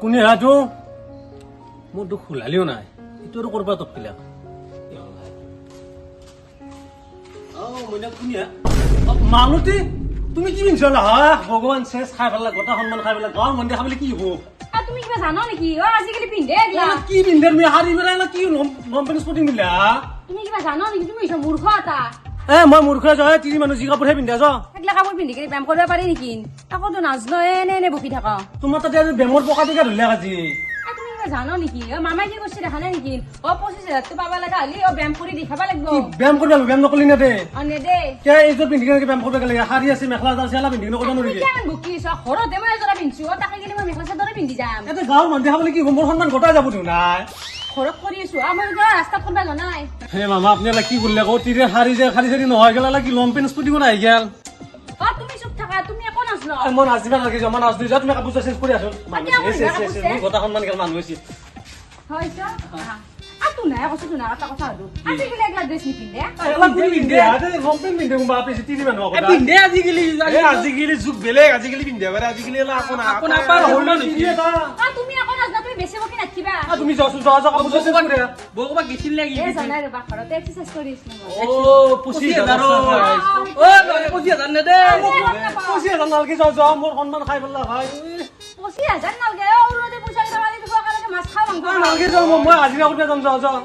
কোনে হাতো মোৰ দুখ খোলালিও নাই এইটো আৰু কৰবা তপিলা মালতী তুমি কি পিন্ধিলা হা ভগৱান শেষ খাই পেলা গোটা সন্মান খাই পেলা গাঁৱৰ মন্দিৰ খাবলৈ কি হব তুমি কিবা জানো নেকি আজিকালি পিন্ধে কি পিন্ধে তুমি হাৰি পেলাই কি লম পেণ্ট স্পৰ্টিং পিন্ধিলা তুমি কিবা জানো নেকি তুমি মূৰ্খ এটা মই মূৰ্খ যায় তিনি মানুহ যি কাপোৰহে পিন্ধা সেইগিলা কাপোৰ পিন্ধি কিনে ব্যায়াম কৰিব পাৰি নেকি আকৌতো নাজনো এনে বকি থাকা তোমাৰ তাতে বেমৰ পকা টিকা ধৰিলে আজি তুমি কিবা জানো নেকি মামাই কি কৰিছে দেখা নাই নেকি 25,000 পাবা লগা হলি ব্যায়াম কৰি দেখাবা লাগিব ব্যায়াম কৰিব ব্যায়াম নকলি না দে নেদে এইযোৰ পিন্ধি কিনে ব্যায়াম কৰিব লাগে শাৰী আছে মেখেলা চাদৰ চেলা পিন্ধি কিনে কৰিব নোৱাৰি কিমান বকিছ ঘৰতে মই এজৰা পিন্ধিছো তাকে কিনে মই মেখেলা চাদৰে পিন্ধি যাম এতে গাঁৱৰ মন্দিৰ খাবলৈ কি মোৰ সন্মান গোটাই যাব দিও নাই ঘৰত কৰি আছো আমাৰ ৰাস্তাত কোনোবা জনাই হে মামা আপুনি কি কৰিলে আকৌ তিৰে শাৰী যে খালি চাৰি নহয় গেলা কি লম পেণ্ট স্পৰ্টিং আহি গেল তুমি চুপ থাকা তুমি একো নাজনো মই নাচিবা লাগি যাওঁ মই নাচ দিওঁ তুমি কাপোৰ চেঞ্জ কৰি আছো গোটা সন্মান গেল মানুহ হৈছে হৈছে তু নাই কৈছো তু নাই এটা কথা সুধো আজিকালি এগলা ড্ৰেছ নিপিন্ধে আজিকালি যুগ বেলেগ আজিকালি পিন্ধে আজিকালি তুমি একো নাজনা তুমি বেছি বকি নাথিবা তুমি কাপোৰ চেঞ্জ কৰি বৌবা গেছিল লাগি জানাই ৰবা ঘৰতে এক্সাৰসাইজ কৰি আছিলো 25,000 নে দে 25,000 নালকে যাওঁ মোৰ সন্মান খাই পেলা ভাই 25,000 নালগে ওলতে পইচা দিবা কালি দিব কাৰণে মাছ খাও মাংস নালকে যাওঁ মই হাজিৰা কৰিব যাম যাওঁ